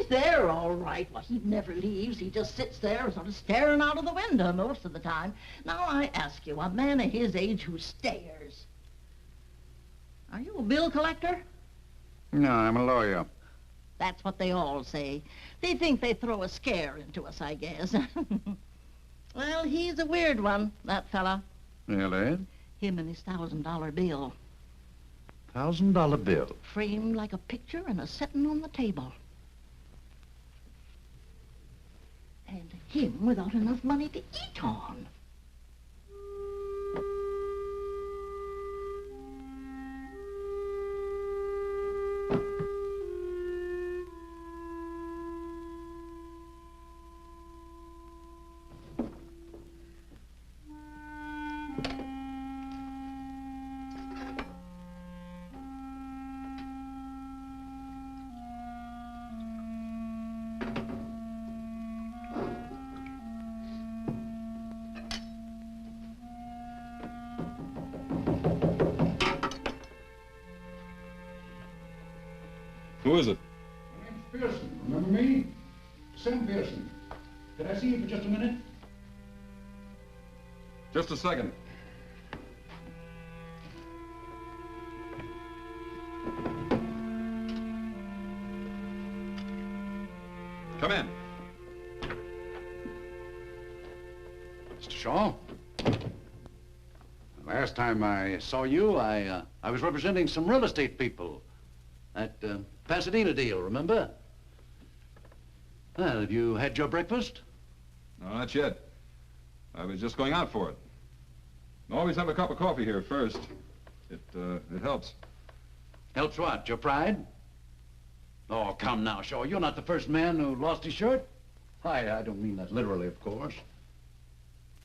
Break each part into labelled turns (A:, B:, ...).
A: he's there all right. Well, he never leaves. He just sits there sort of staring out of the window most of the time. Now, I ask you, a man of his age who stares, are you a bill collector?
B: No, I'm a lawyer.
A: That's what they all say. They think they throw a scare into us, I guess. Well, he's a weird one, that fella.
B: Really?
A: Him and his $1,000 bill.
B: $1,000 bill?
A: Framed like a picture and a setting on the table. And him without enough money to eat on.
C: Who is it?
B: My name's Pearson. Remember me? Sam Pearson. Could I see you for just a minute?
C: Just a second. Come in.
B: Mr. Shaw? Last time I saw you, I was representing some real estate people. That Pasadena deal, remember? Well, have you had your breakfast?
C: No, not yet. I was just going out for it. Always have a cup of coffee here first. It helps.
B: Helps what? Your pride? Oh, come now, Shaw. You're not the first man who lost his shirt. I don't mean that literally, of course.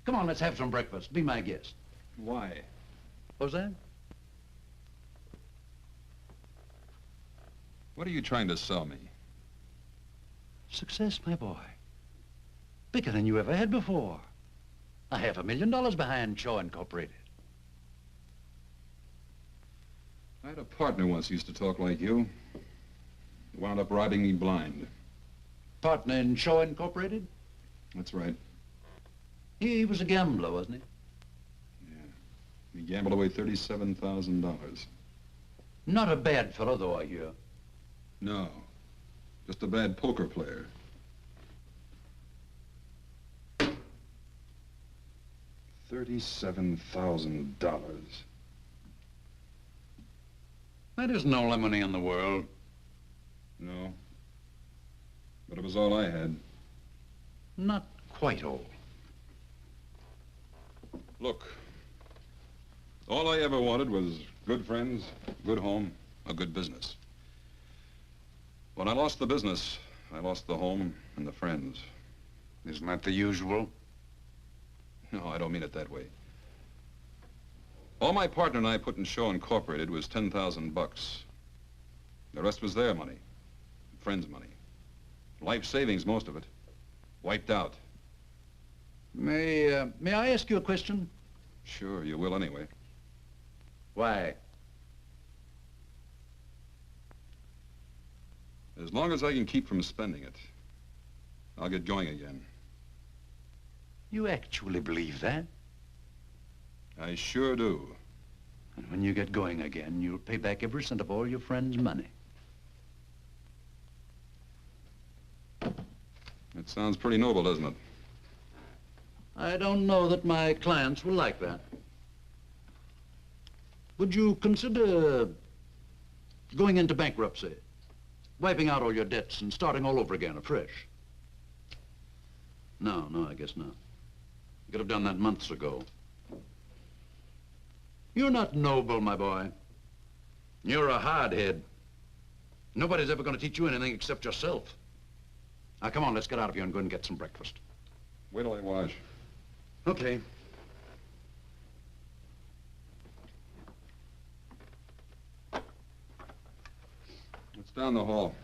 B: Come on, let's have some breakfast. Be my guest.
C: Why?
B: What's that?
C: What are you trying to sell me?
B: Success, my boy. Bigger than you ever had before. $500,000 behind Shaw Incorporated.
C: I had a partner once who used to talk like you. He wound up robbing me blind.
B: Partner in Shaw Incorporated?
C: That's right.
B: He was a gambler, wasn't he?
C: Yeah. He gambled away $37,000.
B: Not a bad fellow, though, I hear.
C: No. Just a bad poker player. $37,000.
B: That isn't all the money in the world.
C: No. But it was all I had.
B: Not quite all.
C: Look, all I ever wanted was good friends, good home, a good business. When I lost the business, I lost the home and the friends.
B: Isn't that the usual?
C: No, I don't mean it that way. All my partner and I put in Shaw Incorporated was $10,000. The rest was their money, friends' money. Life savings, most of it. Wiped out.
B: May I ask you a question?
C: Sure, you will anyway.
B: Why?
C: As long as I can keep from spending it, I'll get going again.
B: You actually believe that?
C: I sure do.
B: And when you get going again, you'll pay back every cent of all your friends' money.
C: It sounds pretty noble, doesn't it?
B: I don't know that my clients will like that. Would you consider going into bankruptcy, wiping out all your debts and starting all over again afresh? No, I guess not. You could have done that months ago. You're not noble, my boy. You're a hardhead. Nobody's ever going to teach you anything except yourself. Now, come on, let's get out of here and go and get some breakfast.
C: Wait till I wash.
B: Okay.
C: It's down the hall.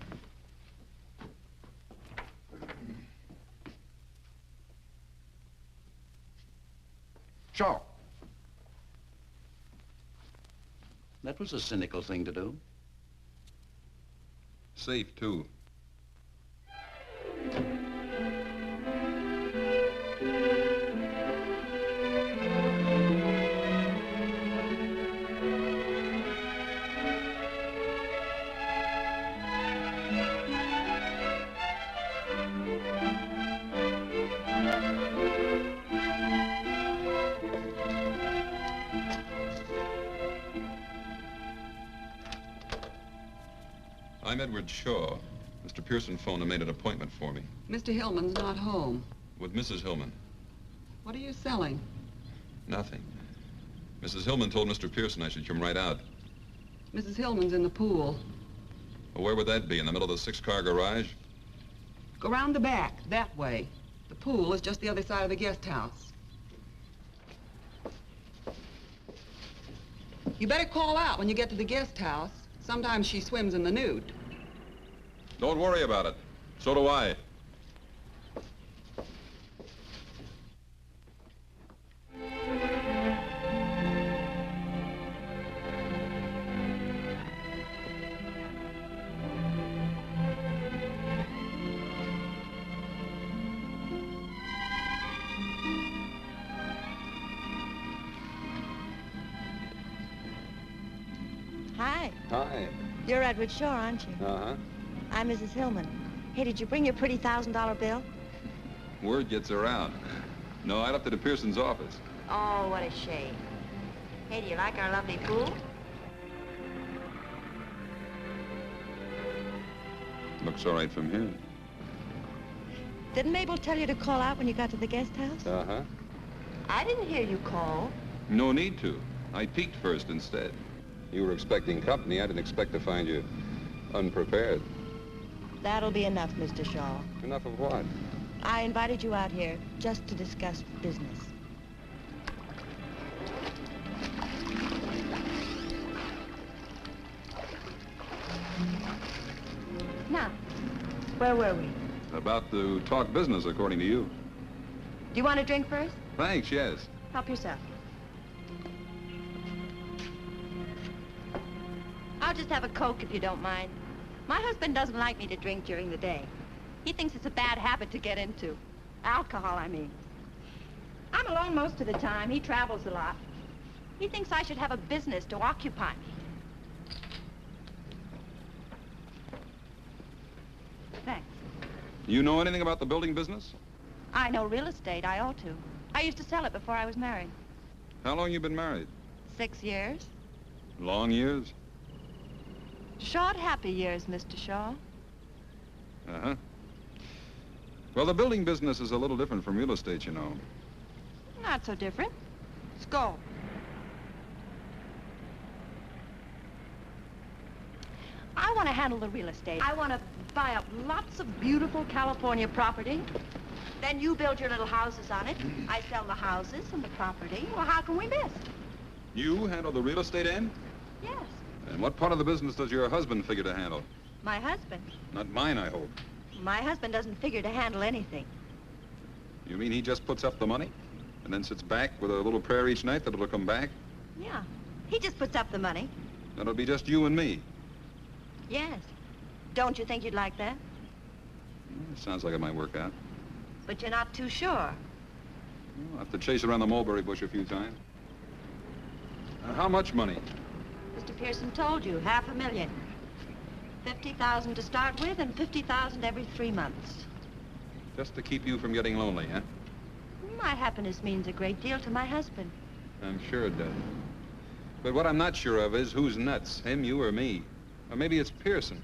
B: Shaw. That was a cynical thing to do.
C: Safe, too. I'm Edward Shaw. Mr. Pearson phoned and made an appointment for me.
D: Mr. Hillman's not home.
C: With Mrs. Hillman.
D: What are you selling?
C: Nothing. Mrs. Hillman told Mr. Pearson I should come right out.
D: Mrs. Hillman's in the pool.
C: Well, where would that be? In the middle of the 6-car garage?
D: Go round the back, that way. The pool is just the other side of the guest house. You better call out when you get to the guest house. Sometimes she swims in the nude.
C: Don't worry about it. So do I.
E: Hi.
F: Hi.
E: You're Edward Shaw, aren't you?
F: Uh-huh.
E: I'm Mrs. Hillman. Hey, did you bring your pretty $1,000 bill?
C: Word gets around. No, I left it at Pearson's office.
E: Oh, what a shame. Hey, do you like our lovely pool?
C: Looks all right from here.
E: Didn't Mabel tell you to call out when you got to the guest house?
F: Uh-huh.
E: I didn't hear you call.
C: No need to. I peeked first instead.
F: You were expecting company. I didn't expect to find you unprepared.
E: That'll be enough, Mr. Shaw.
F: Enough of what?
E: I invited you out here just to discuss business. Now, where were we?
C: About to talk business, according to you.
E: Do you want a drink first?
C: Thanks, yes.
E: Help yourself. I'll just have a Coke if you don't mind. My husband doesn't like me to drink during the day. He thinks it's a bad habit to get into. Alcohol, I mean. I'm alone most of the time. He travels a lot. He thinks I should have a business to occupy me. Thanks.
C: You know anything about the building business?
E: I know real estate. I ought to. I used to sell it before I was married.
C: How long you been married?
E: 6 years.
C: Long years?
E: Short, happy years, Mr. Shaw.
C: Uh-huh. Well, the building business is a little different from real estate, you know.
E: Not so different. Let's go. I want to handle the real estate. I want to buy up lots of beautiful California property. Then you build your little houses on it. I sell the houses and the property. Well, how can we miss?
C: You handle the real estate end?
E: Yes.
C: And what part of the business does your husband figure to handle?
E: My husband.
C: Not mine, I hope.
E: My husband doesn't figure to handle anything.
C: You mean he just puts up the money and then sits back with a little prayer each night that it'll come back?
E: Yeah. He just puts up the money.
C: That'll be just you and me.
E: Yes. Don't you think you'd like that?
C: Sounds like it might work out.
E: But you're not too sure.
C: I'll have to chase around the mulberry bush a few times. How much money?
E: Mr. Pearson told you, $500,000. 50,000 to start with and 50,000 every 3 months.
C: Just to keep you from getting lonely, huh?
E: My happiness means a great deal to my husband.
C: I'm sure it does. But what I'm not sure of is who's nuts, him, you, or me. Or maybe it's Pearson.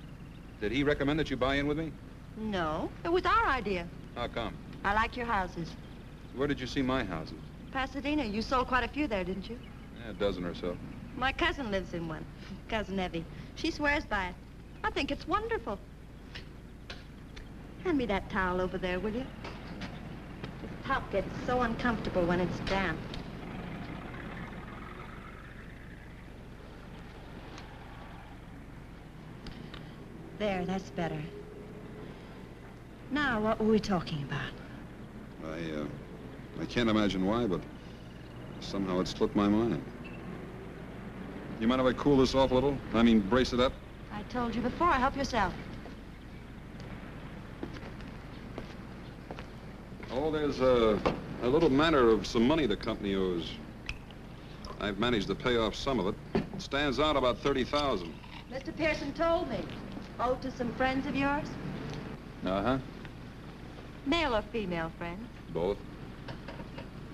C: Did he recommend that you buy in with me?
E: No, it was our idea.
C: How come?
E: I like your houses.
C: Where did you see my houses?
E: Pasadena, you sold quite a few there, didn't you?
C: Yeah, a dozen or so.
E: My cousin lives in one, Cousin Evie. She swears by it. I think it's wonderful. Hand me that towel over there, will you? The top gets so uncomfortable when it's damp. There, that's better. Now, what were we talking about?
C: I can't imagine why, but somehow it slipped my mind. You mind if I cool this off a little? I mean, brace it up?
E: I told you before, help yourself.
C: Oh, there's a little matter of some money the company owes. I've managed to pay off some of it. It stands out about 30,000.
E: Mr. Pearson told me. Owed to some friends of yours?
C: Uh-huh.
E: Male or female friends?
C: Both.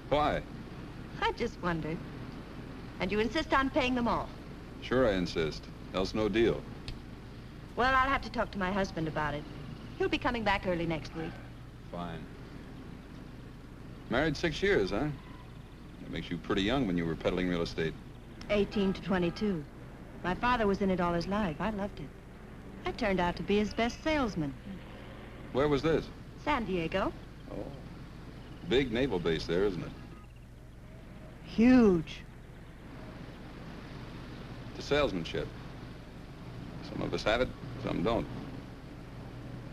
C: Why?
E: I just wondered. And you insist on paying them all?
C: Sure I insist. Else no deal.
E: Well, I'll have to talk to my husband about it. He'll be coming back early next week.
C: Fine. Married 6 years, huh? That makes you pretty young when you were peddling real estate.
E: 18 to 22. My father was in it all his life. I loved it. I turned out to be his best salesman.
C: Where was this?
E: San Diego.
C: Oh. Big naval base there, isn't it?
E: Huge.
C: It's salesmanship. Some of us have it, some don't.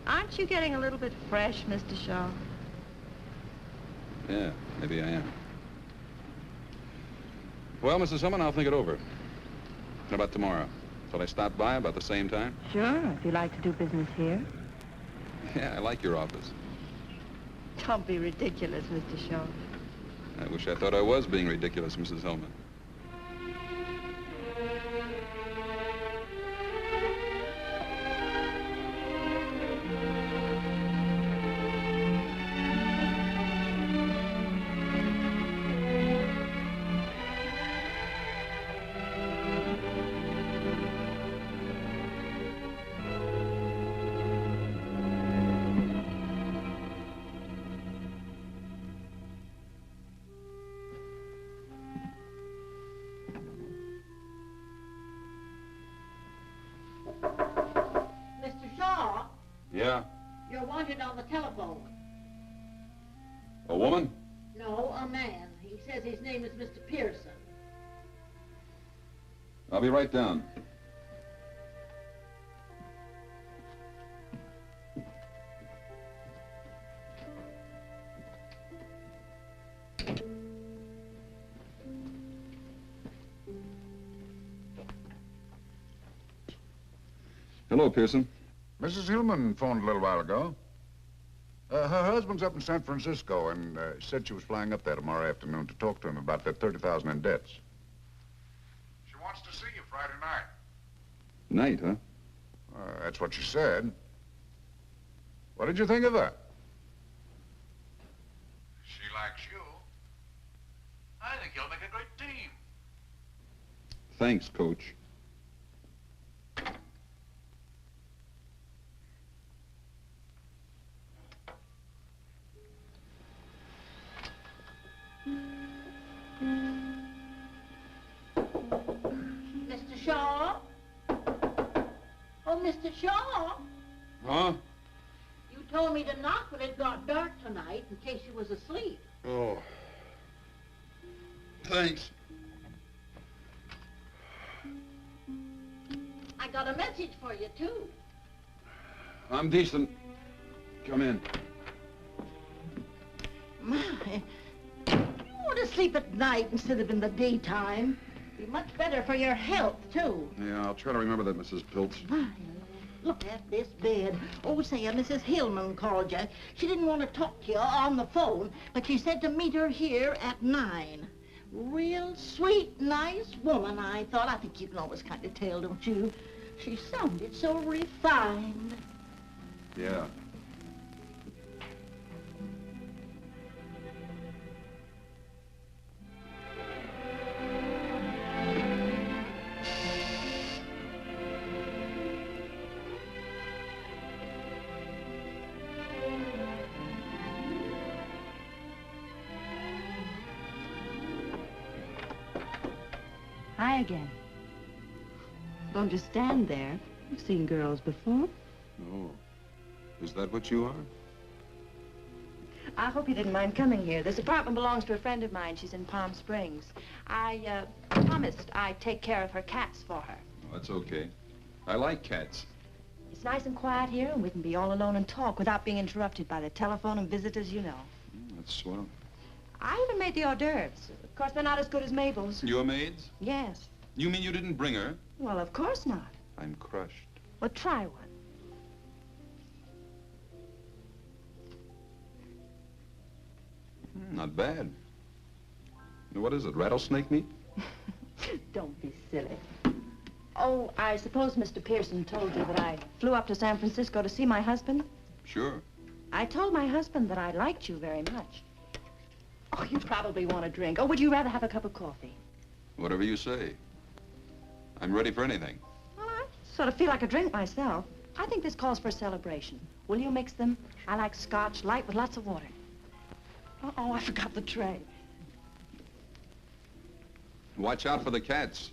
E: Aren't you getting a little bit fresh, Mr. Shaw?
C: Yeah, maybe I am. Well, Mrs. Hillman, I'll think it over. How about tomorrow? Shall I stop by about the same time?
E: Sure, if you like to do business here.
C: Yeah, I like your office.
E: Don't be ridiculous, Mr. Shaw.
C: I wish I thought I was being ridiculous, Mrs. Hillman.
A: Mr. Shaw,
C: Yeah?
A: you're wanted on the telephone.
C: A woman?
A: No, a man. He says his name is Mr. Pearson.
C: I'll be right down. Hello, Pearson.
G: Mrs. Hillman phoned a little while ago. Her husband's up in San Francisco and said she was flying up there tomorrow afternoon to talk to him about that $30,000 in debts. She wants to see you Friday night.
C: Night, huh?
G: That's what she said. What did you think of her? She likes you. I think you'll make a great team.
C: Thanks, Coach.
A: Mr. Shaw? Oh, Mr. Shaw?
C: Huh?
A: You told me to knock when it got dark tonight in case you was asleep.
C: Oh. Thanks.
A: I got a message for you, too.
C: I'm decent. Come in.
A: My, you want to sleep at night instead of in the daytime. Be much better for your health, too.
C: Yeah, I'll try to remember that, Mrs. Piltz.
A: My, look at this bed. Oh, say, Mrs. Hillman called you. She didn't want to talk to you on the phone, but she said to meet her here at 9. Real sweet, nice woman, I thought. I think you can always kind of tell, don't you? She sounded so refined.
C: Yeah.
E: Hi again. Don't just stand there. You've seen girls before.
C: Oh. Is that what you are?
E: I hope you didn't mind coming here. This apartment belongs to a friend of mine. She's in Palm Springs. I promised I'd take care of her cats for her.
C: Oh, that's okay. I like cats.
E: It's nice and quiet here, and we can be all alone and talk without being interrupted by the telephone and visitors, you know.
C: That's swell.
E: I even made the hors d'oeuvres. Of course, they're not as good as Mabel's.
C: Your maids?
E: Yes.
C: You mean you didn't bring her?
E: Well, of course not.
C: I'm crushed.
E: Well, try one.
C: Not bad. What is it, rattlesnake meat?
E: Don't be silly. Oh, I suppose Mr. Pearson told you that I flew up to San Francisco to see my husband?
C: Sure.
E: I told my husband that I liked you very much. Oh, you probably want a drink. Or would you rather have a cup of coffee?
C: Whatever you say. I'm ready for anything.
E: Well, I sort of feel like a drink myself. I think this calls for a celebration. Will you mix them? I like scotch, light with lots of water. Uh-oh, I forgot the tray.
C: Watch out for the cats.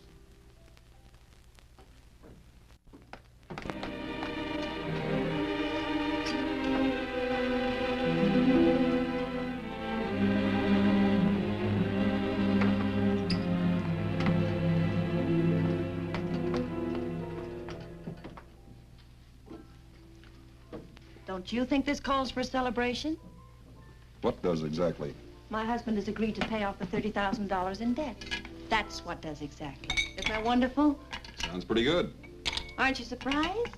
E: Don't you think this calls for a celebration?
C: What does exactly?
E: My husband has agreed to pay off the $30,000 in debt. That's what does exactly. Isn't that wonderful?
C: Sounds pretty good.
E: Aren't you surprised?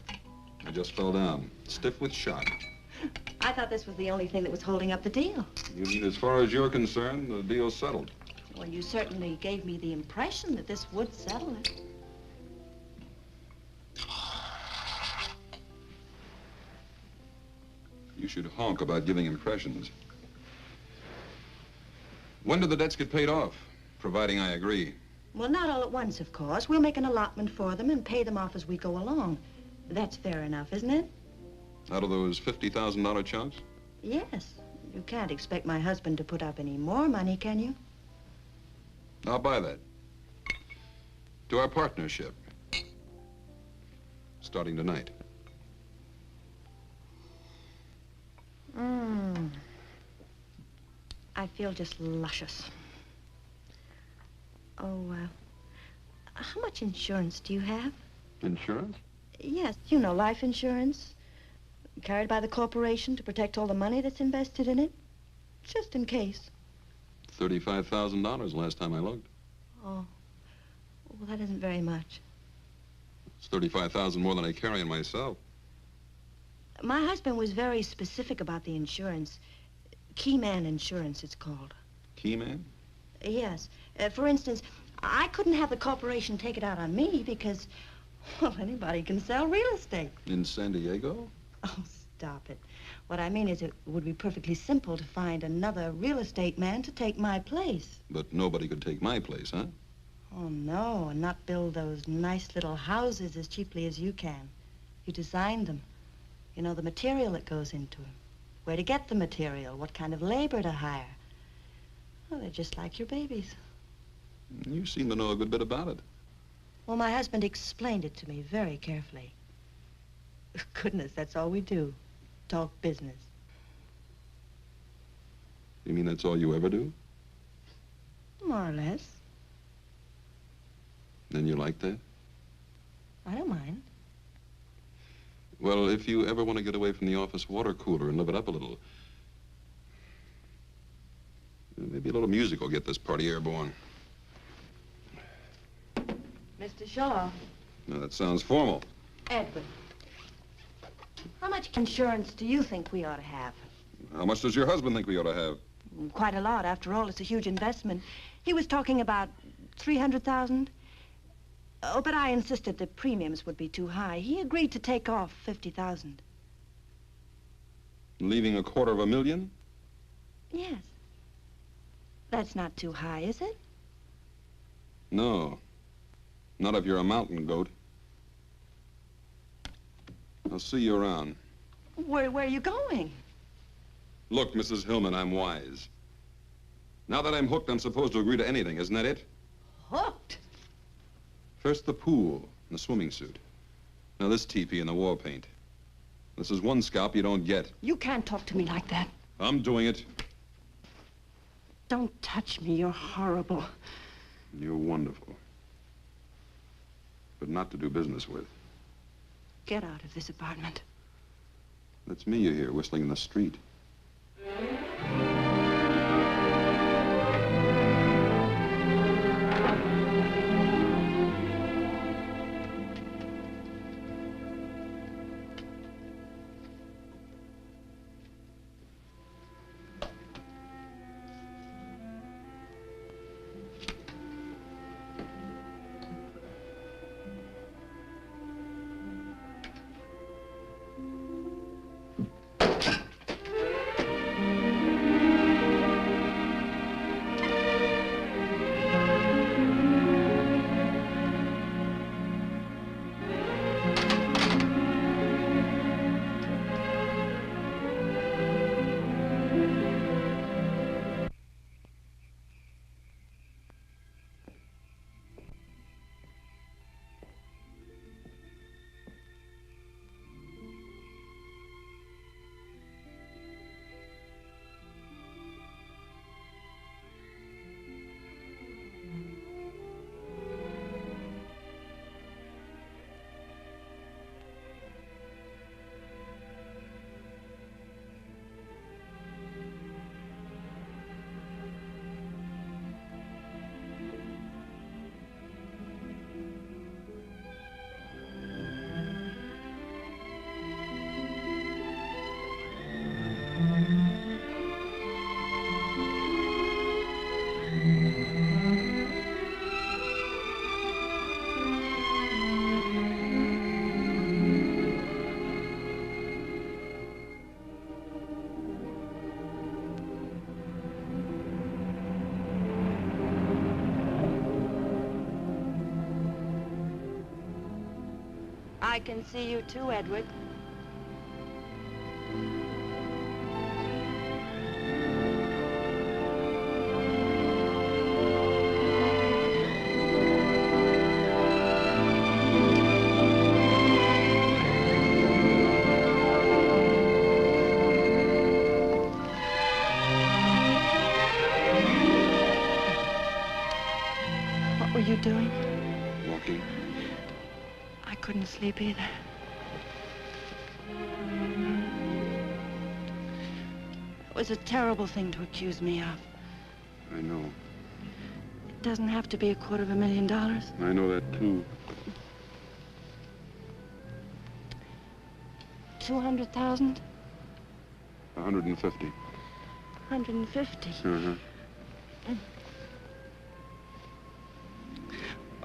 C: I just fell down, stiff with shock.
E: I thought this was the only thing that was holding up the deal.
C: You mean as far as you're concerned, the deal's settled?
E: Well, you certainly gave me the impression that this would settle it.
C: You should honk about giving impressions. When do the debts get paid off? Providing I agree.
E: Well, not all at once, of course. We'll make an allotment for them and pay them off as we go along. That's fair enough, isn't it?
C: Out of those $50,000 chunks?
E: Yes. You can't expect my husband to put up any more money, can you?
C: I'll buy that. To our partnership. Starting tonight.
E: I feel just luscious. Oh, how much insurance do you have?
C: Insurance?
E: Yes, you know, life insurance. Carried by the corporation to protect all the money that's invested in it. Just in case.
C: $35,000 last time I looked.
E: Oh, well, that isn't very much.
C: It's $35,000 more than I carry in myself.
E: My husband was very specific about the insurance. Key man insurance, it's called.
C: Key man?
E: Yes. For instance, I couldn't have the corporation take it out on me because, well, anybody can sell real estate.
C: In San Diego?
E: Oh, stop it. What I mean is it would be perfectly simple to find another real estate man to take my place.
C: But nobody could take my place, huh?
E: Oh, no, and not build those nice little houses as cheaply as you can. You designed them. You know the material that goes into them. Where to get the material, what kind of labor to hire. Well, they're just like your babies.
C: You seem to know a good bit about it.
E: Well, my husband explained it to me very carefully. Goodness, that's all we do. Talk business.
C: You mean that's all you ever do?
E: More or less.
C: Then you like that?
E: I don't mind.
C: Well, if you ever want to get away from the office water cooler and live it up a little, maybe a little music will get this party airborne.
E: Mr. Shaw.
C: Now, that sounds formal.
E: Edward. How much insurance do you think we ought to have?
C: How much does your husband think we ought to have?
E: Quite a lot. After all, it's a huge investment. He was talking about 300,000. Oh, but I insisted the premiums would be too high. He agreed to take off 50,000.
C: Leaving $250,000?
E: Yes. That's not too high, is it?
C: No. Not if you're a mountain goat. I'll see you around.
E: Where are you going?
C: Look, Mrs. Hillman, I'm wise. Now that I'm hooked, I'm supposed to agree to anything, isn't that it?
E: Hooked?
C: First the pool and the swimming suit. Now this teepee and the war paint. This is one scalp you don't get.
E: You can't talk to me like that.
C: I'm doing it.
E: Don't touch me. You're horrible.
C: You're wonderful. But not to do business with.
E: Get out of this apartment.
C: That's me you hear whistling in the street.
E: I can see you too, Edward. What were you doing?
C: Walking.
E: I couldn't sleep either. It was a terrible thing to accuse me of.
C: I know.
E: It doesn't have to be $250,000.
C: I know that, too.
E: 200,000?
C: 150.
E: 150.
C: Uh-huh.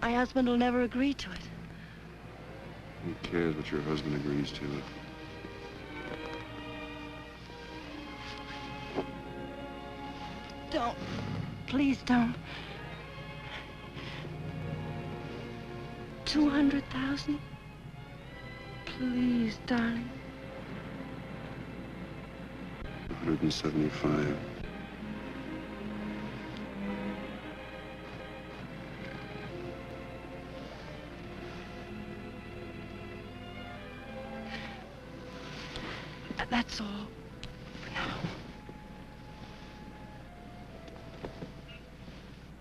E: My husband will never agree to it.
C: Who cares what your husband agrees to?
E: Don't. Please don't. 200,000? Please, darling.
C: 175.
E: That's all.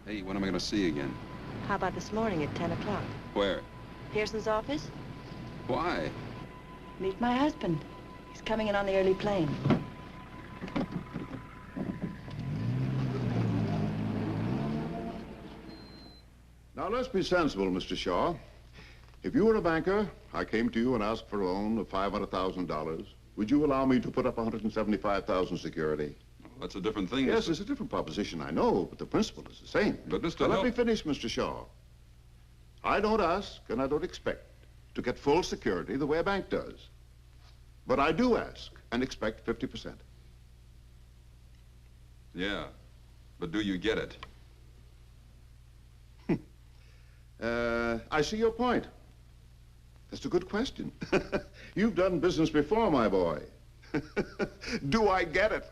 C: Hey, when am I going to see you again?
E: How about this morning at 10 o'clock?
C: Where?
E: Pearson's office?
C: Why?
E: Meet my husband. He's coming in on the early plane.
G: Now, let's be sensible, Mr. Shaw. If you were a banker, I came to you and asked for a loan of $500,000, would you allow me to put up 175,000 security?
C: That's a different thing.
G: Yes,
C: Mr.
G: it's a different proposition, I know, but the principle is the same.
C: But, Mr.
G: Now, let
C: Hill-
G: me finish, Mr. Shaw. I don't ask and I don't expect to get full security the way a bank does. But I do ask and expect 50%.
C: Yeah, but do you get it?
G: I see your point. That's a good question. You've done business before, my boy. Do I get it?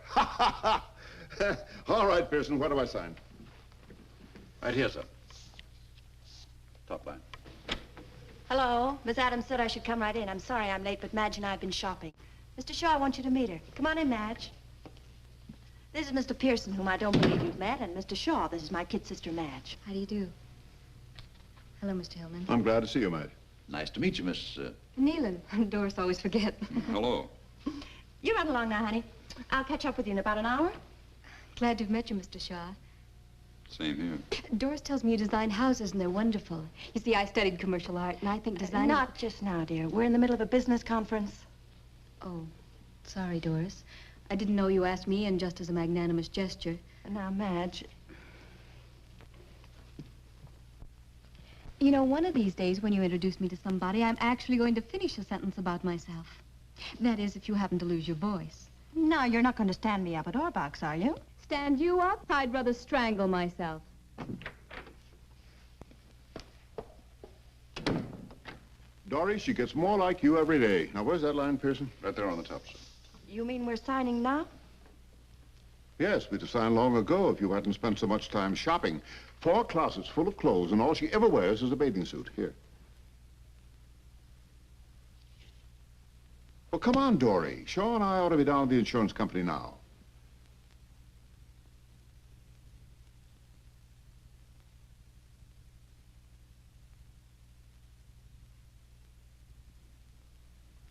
G: All right, Pearson, where do I sign?
B: Right here, sir. Top line.
E: Hello. Miss Adams said I should come right in. I'm sorry I'm late, but Madge and I have been shopping. Mr. Shaw, I want you to meet her. Come on in, Madge. This is Mr. Pearson, whom I don't believe you've met, and Mr. Shaw, this is my kid sister, Madge.
H: How do you do? Hello, Mr. Hillman.
G: I'm glad to see you, Madge.
B: Nice to meet you, Miss...
H: Nealon. Doris always forget.
C: Hello.
E: You run along now, honey. I'll catch up with you in about an hour.
H: Glad to have met you, Mr. Shaw.
C: Same here.
H: Doris tells me you design houses, and they're wonderful. You see, I studied commercial art, and I think design...
E: Not just now, dear. We're in the middle of a business conference.
H: Oh, sorry, Doris. I didn't know you asked me in just as a magnanimous gesture.
E: Now, Madge,
H: You know, one of these days when you introduce me to somebody, I'm actually going to finish a sentence about myself. That is, if you happen to lose your voice.
E: no, you're not going to stand me up at our box, are you?
H: Stand you up? I'd rather strangle myself.
G: Dory, she gets more like you every day. Now, where's that line, Pearson?
B: Right there on the top, sir.
E: You mean we're signing now?
G: Yes, we'd have signed long ago if you hadn't spent so much time shopping. 4 closets full of clothes, and all she ever wears is a bathing suit. Here. Well, come on, Dory. Shaw and I ought to be down at the insurance company now.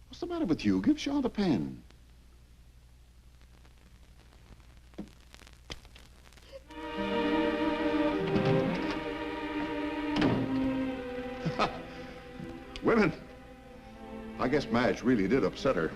G: What's the matter with you? Give Shaw the pen. Women. I guess Madge really did upset her.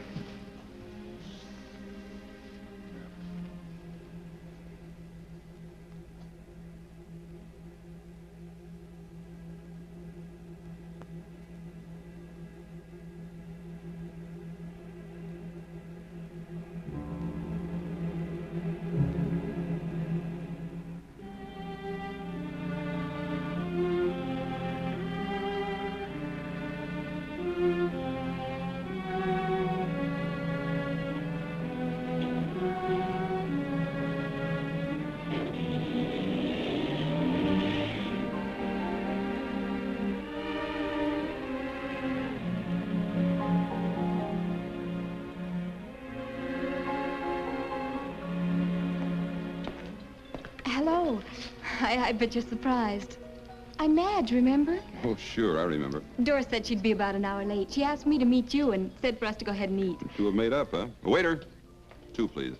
H: I bet you're surprised. I'm Madge, remember?
C: Oh, sure, I remember.
H: Doris said she'd be about an hour late. She asked me to meet you and said for us to go ahead and eat.
C: You two have made up, huh? Waiter, 2, please.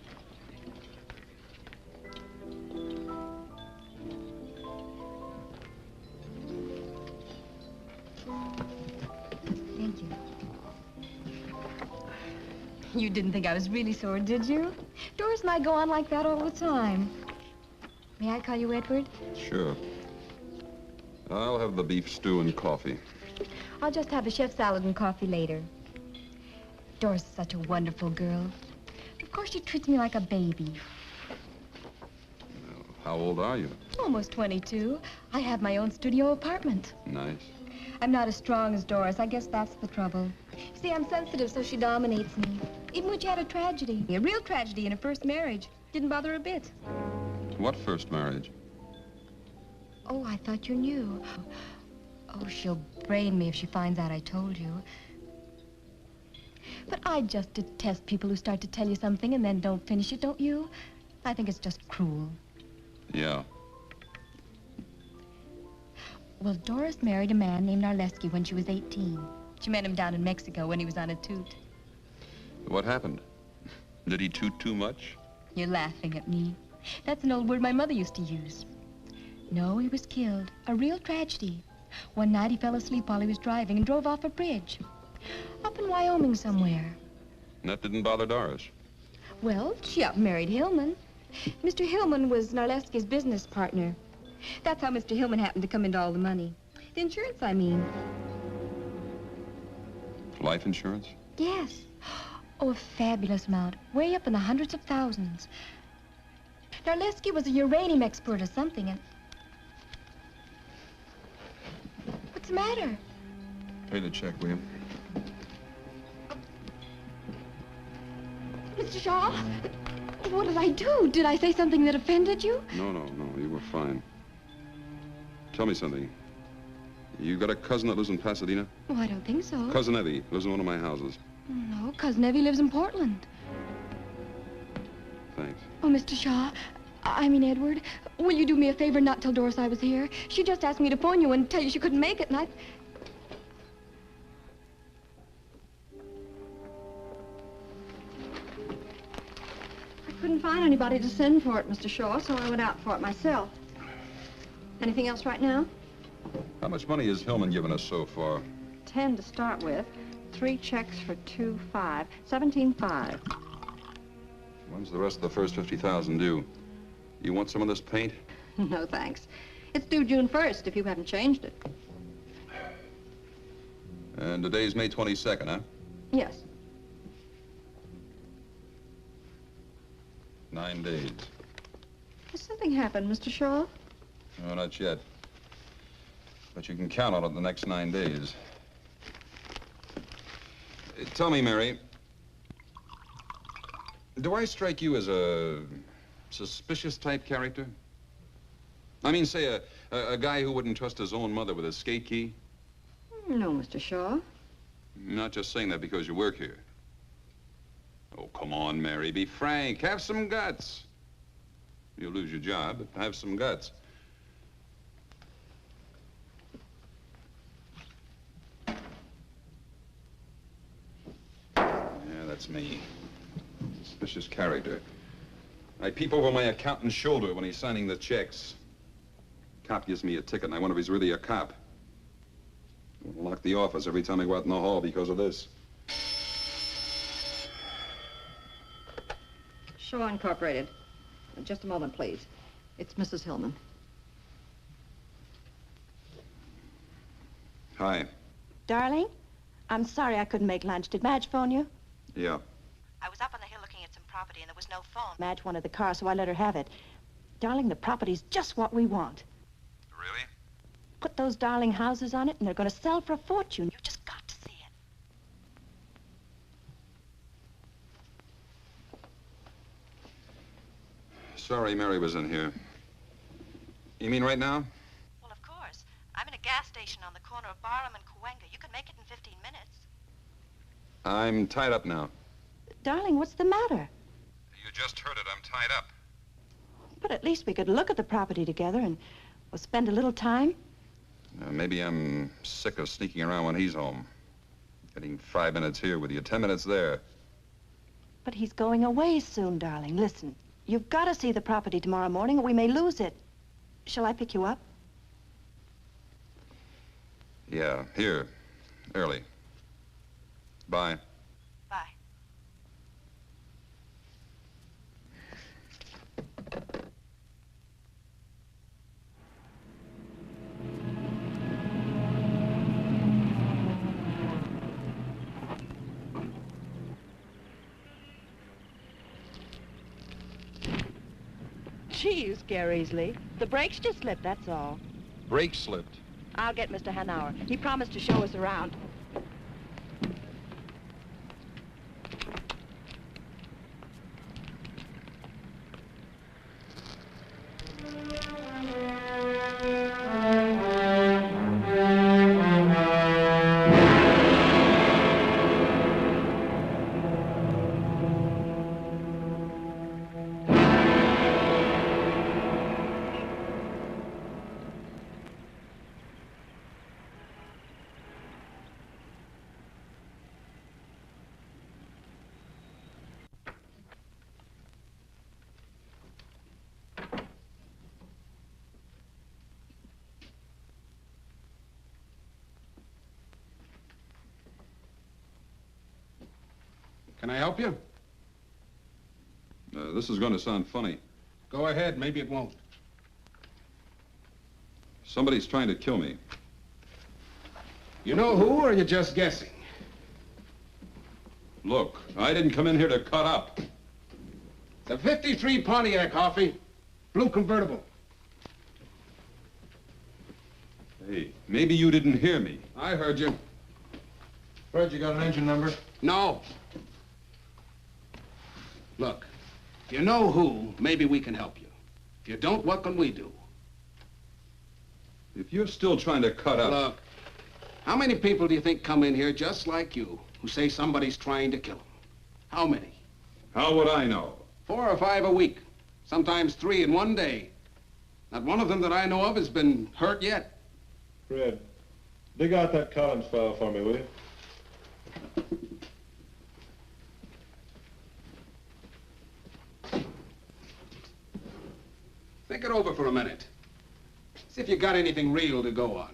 H: Thank you. You didn't think I was really sore, did you? Doris and I go on like that all the time. May I call you Edward?
C: Sure. I'll have the beef stew and coffee.
H: I'll just have a chef salad and coffee later. Doris is such a wonderful girl. Of course, she treats me like a baby.
C: How old are you?
H: Almost 22. I have my own studio apartment.
C: Nice.
H: I'm not as strong as Doris. I guess that's the trouble. See, I'm sensitive, so she dominates me. Even when she had a tragedy, a real tragedy in her first marriage, didn't bother her a bit.
C: What first marriage?
H: Oh, I thought you knew. Oh, she'll brain me if she finds out I told you. But I just detest people who start to tell you something and then don't finish it, don't you? I think it's just cruel.
C: Yeah.
H: Well, Doris married a man named Narleski when she was 18. She met him down in Mexico when he was on a toot.
C: What happened? Did he toot too much?
H: You're laughing at me. That's an old word my mother used to use. No, he was killed. A real tragedy. One night he fell asleep while he was driving and drove off a bridge. Up in Wyoming somewhere.
C: And that didn't bother Doris.
H: Well, she up and married Hillman. Mr. Hillman was Narleski's business partner. That's how Mr. Hillman happened to come into all the money. The insurance, I mean.
C: Life insurance?
H: Yes. Oh, a fabulous amount. Way up in the hundreds of thousands. Narleski was a uranium expert or something, and... What's the matter?
C: Pay the check, will you?
H: Mr. Shaw, what did I do? Did I say something that offended you?
C: No, you were fine. Tell me something. You got a cousin that lives in Pasadena?
H: Oh, I don't think so.
C: Cousin Evie lives in one of my houses.
H: No, Cousin Evie lives in Portland.
C: Thanks.
H: Oh, Mr. Shaw, I mean Edward, will you do me a favor and not tell Doris I was here? She just asked me to phone you and tell you she couldn't make it, and I couldn't find anybody to send for it, Mr. Shaw, so I went out for it myself. Anything else right now?
C: How much money has Hillman given us so far?
E: 10 to start with. 3 checks for 2.5. 17.5.
C: When's the rest of the first 50,000 due? You want some of this paint?
E: No, thanks. It's due June 1st, if you haven't changed it.
C: And today's May 22nd, huh?
E: Yes.
C: 9 days.
E: Has something happened, Mr. Shaw?
C: No, not yet. But you can count on it the next 9 days. Tell me, Mary, do I strike you as a suspicious type character? I mean, say, a guy who wouldn't trust his own mother with a skate key?
E: No, Mr. Shaw.
C: I'm not just saying that because you work here. Oh, come on, Mary, be frank. Have some guts. You'll lose your job, but have some guts. Yeah, that's me. Suspicious character. I peep over my accountant's shoulder when he's signing the checks. Cop gives me a ticket, and I wonder if he's really a cop. I'm gonna lock the office every time I go out in the hall because of this.
E: Shaw Incorporated. Just a moment, please. It's Mrs. Hillman.
C: Hi.
E: Darling, I'm sorry I couldn't make lunch. Did Madge phone you?
C: Yeah.
E: I was up on the hill looking at some property and there was no phone. Madge wanted the car, so I let her have it. Darling, the property's just what we want.
C: Really?
E: Put those darling houses on it and they're going to sell for a fortune. You've just got to see it.
C: Sorry Mary was in here. You mean right now?
E: Well, of course. I'm in a gas station on the corner of Barham and Cahuenga. You can make it in 15 minutes.
C: I'm tied up now.
E: Darling, what's the matter?
C: You just heard it. I'm tied up.
E: But at least we could look at the property together and Well, spend a little time?
C: Maybe I'm sick of sneaking around when he's home. Getting 5 minutes here with you, 10 minutes there.
E: But he's going away soon, darling. Listen, you've got to see the property tomorrow morning or we may lose it. Shall I pick you up?
C: Yeah, here. Early. Bye.
E: Bye. Gee, you scare easily. The brakes just slipped, that's all.
C: Brake slipped.
E: I'll get Mr. Hanauer. He promised to show us around.
I: Can I help you?
C: This is going to sound funny.
I: Go ahead, maybe it won't.
C: Somebody's trying to kill me.
I: You know who, or are you just guessing?
C: Look, I didn't come in here to cut up.
I: The 53 Pontiac, Hoffy. Blue convertible.
C: Hey, maybe you didn't hear me.
I: I heard you.
J: Fred, you got an engine number?
I: No. Look, if you know who, maybe we can help you. If you don't, what can we do?
C: If you're still trying to cut up...
I: Look, how many people do you think come in here just like you who say somebody's trying to kill them? How many?
C: How would I know?
I: 4 or 5 a week. Sometimes 3 in one day. Not one of them that I know of has been hurt yet.
J: Fred, dig out that Collins file for me, will you?
I: Think it over for a minute. See if you got anything real to go on.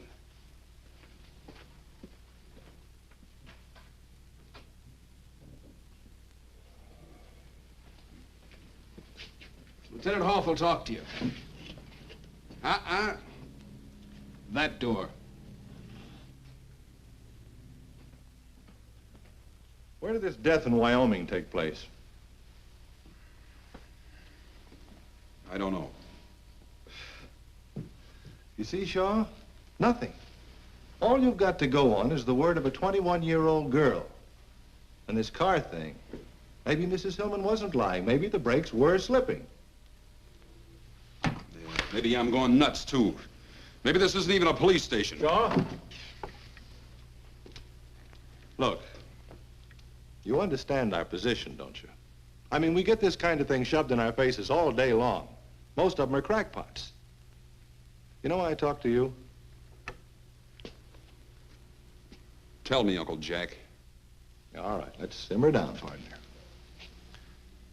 I: Lieutenant Hoff will talk to you. That door.
J: Where did this death in Wyoming take place?
C: I don't know.
J: You see, Shaw? Nothing. All you've got to go on is the word of a 21-year-old girl. And this car thing. Maybe Mrs. Hillman wasn't lying. Maybe the brakes were slipping.
C: Yeah, maybe I'm going nuts, too. Maybe this isn't even a police station.
J: Shaw? Look, you understand our position, don't you? I mean, we get this kind of thing shoved in our faces all day long. Most of them are crackpots. You know why I talk to you?
C: Tell me, Uncle Jack.
J: All right, let's simmer down, partner.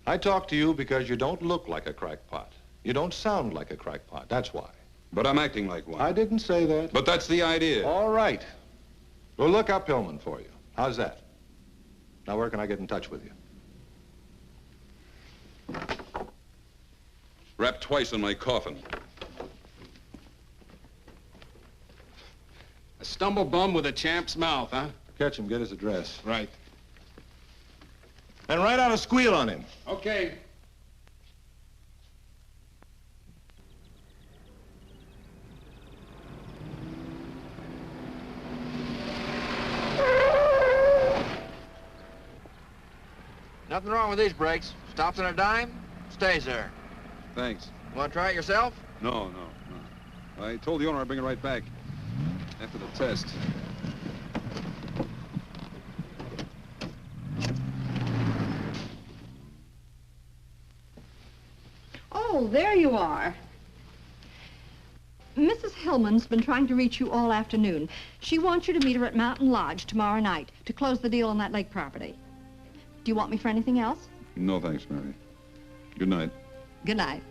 J: I talk to you because you don't look like a crackpot. You don't sound like a crackpot, that's why.
C: But I'm acting like one.
J: I didn't say that.
C: But that's the idea.
J: All right. We'll look up Hillman for you. How's that? Now, where can I get in touch with you?
C: Wrapped twice in my coffin.
I: A stumble bum with a champ's mouth, huh?
J: Catch him, get his address.
I: Right.
J: And write out a squeal on him.
I: Okay.
K: Nothing wrong with these brakes. Stops on a dime, stays there.
C: Thanks.
K: Want to try it yourself?
C: No. I told the owner I'd bring it right back after the test.
E: Oh, there you are. Mrs. Hellman's been trying to reach you all afternoon. She wants you to meet her at Mountain Lodge tomorrow night to close the deal on that lake property. Do you want me for anything else?
C: No, thanks, Mary. Good night.
E: Good night.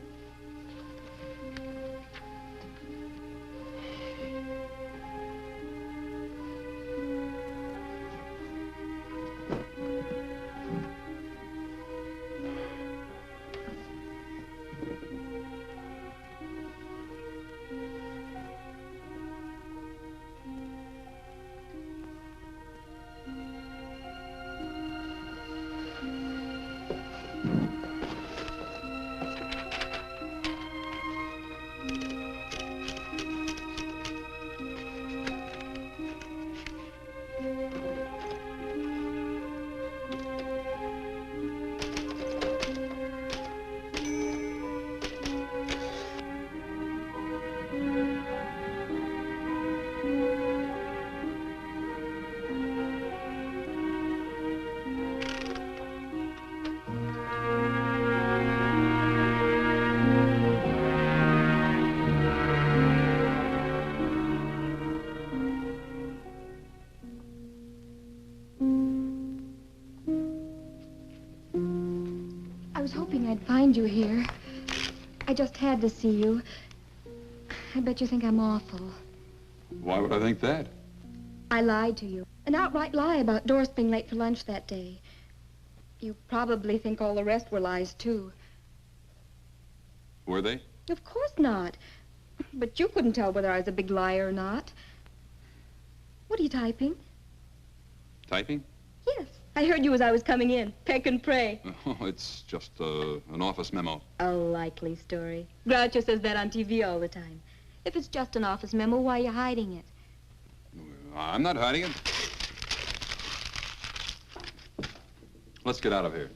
H: I was hoping I'd find you here. I just had to see you. I bet you think I'm awful.
C: Why would I think that?
H: I lied to you. An outright lie about Doris being late for lunch that day. You probably think all the rest were lies, too.
C: Were they?
H: Of course not. But you couldn't tell whether I was a big liar or not. What are you typing?
C: Typing?
H: Yes. I heard you as I was coming in. Peck and pray.
C: Oh, it's just an office memo.
H: A likely story. Groucho says that on TV all the time. If it's just an office memo, why are you hiding it?
C: I'm not hiding it. Let's get out of here.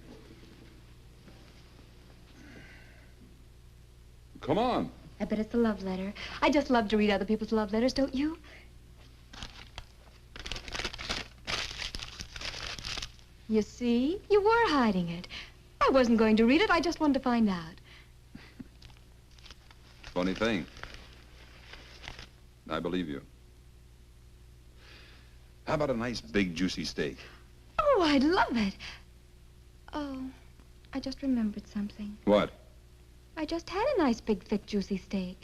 C: Come on.
H: I bet it's a love letter. I just love to read other people's love letters, don't you? You see? You were hiding it. I wasn't going to read it. I just wanted to find out.
C: Funny thing. I believe you. How about a nice, big, juicy steak?
H: Oh, I'd love it. Oh, I just remembered something.
C: What?
H: I just had a nice, big, thick, juicy steak.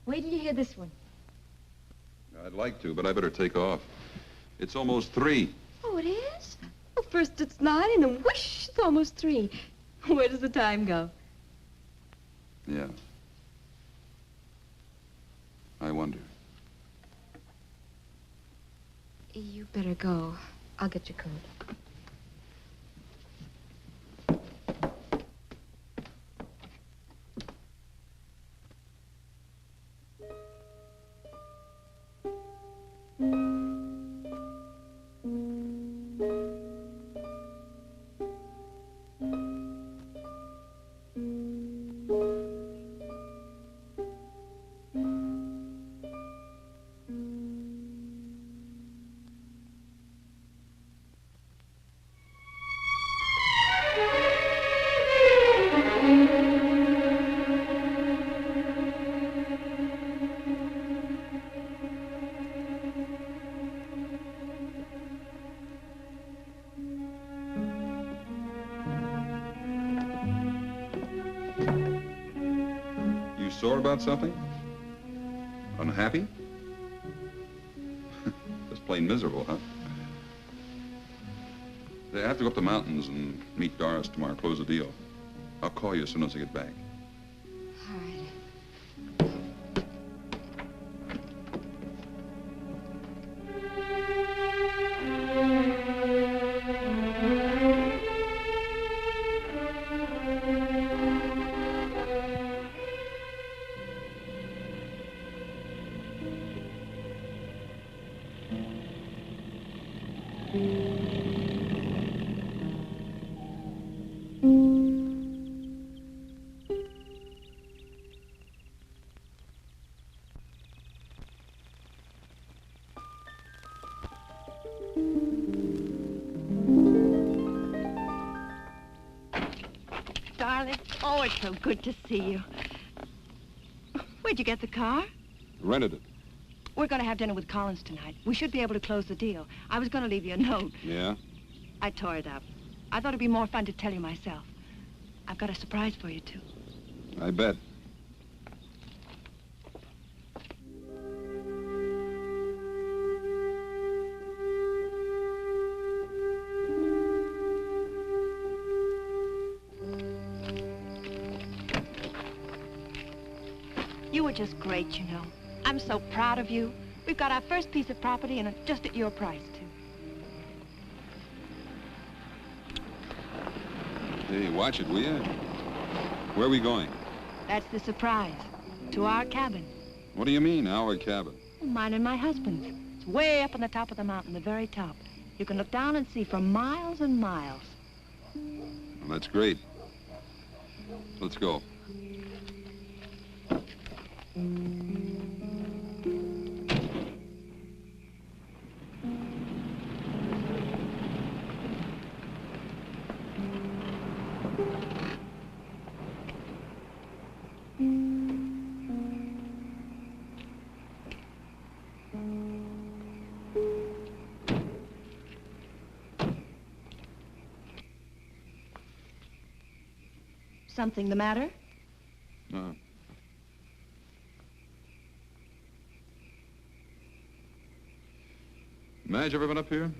H: Wait till you hear this one.
C: I'd like to, but I better take off. It's almost 3.
H: Oh, it is? Well, first it's 9, and then whoosh, it's almost 3. Where does the time go?
C: Yeah. I wonder.
H: You better go. I'll get your coat.
C: Sore about something? Unhappy? Just plain miserable, huh? I have to go up the mountains and meet Doris tomorrow, close the deal. I'll call you as soon as I get back.
H: All right.
E: Darling, oh, it's so good to see you. Where'd you get the car?
C: Rented it.
E: We're going to have dinner with Collins tonight. We should be able to close the deal. I was going to leave you a note.
C: Yeah?
E: I tore it up. I thought it'd be more fun to tell you myself. I've got a surprise for you, too.
C: I bet.
E: You were just great, you know. I'm so proud of you. We've got our first piece of property, and it's just at your price, too.
C: Hey, watch it, will you? Where are we going?
E: That's the surprise. To our cabin.
C: What do you mean, our cabin?
E: Mine and my husband's. It's way up on the top of the mountain, the very top. You can look down and see for miles and miles.
C: Well, that's great. Let's go.
E: Something the matter?
C: No. Madge ever been up here?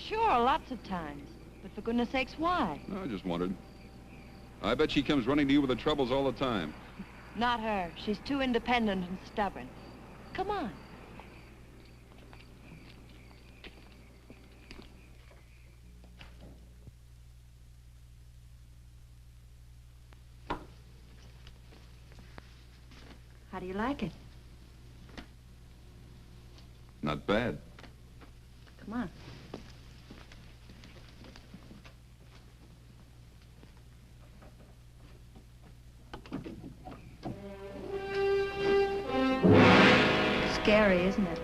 E: Sure, lots of times. But for goodness sakes, why?
C: No, I just wondered. I bet she comes running to you with her troubles all the time.
E: Not her. She's too independent and stubborn. Come on. How do you like it?
C: Not bad.
E: Come on. Scary, isn't it?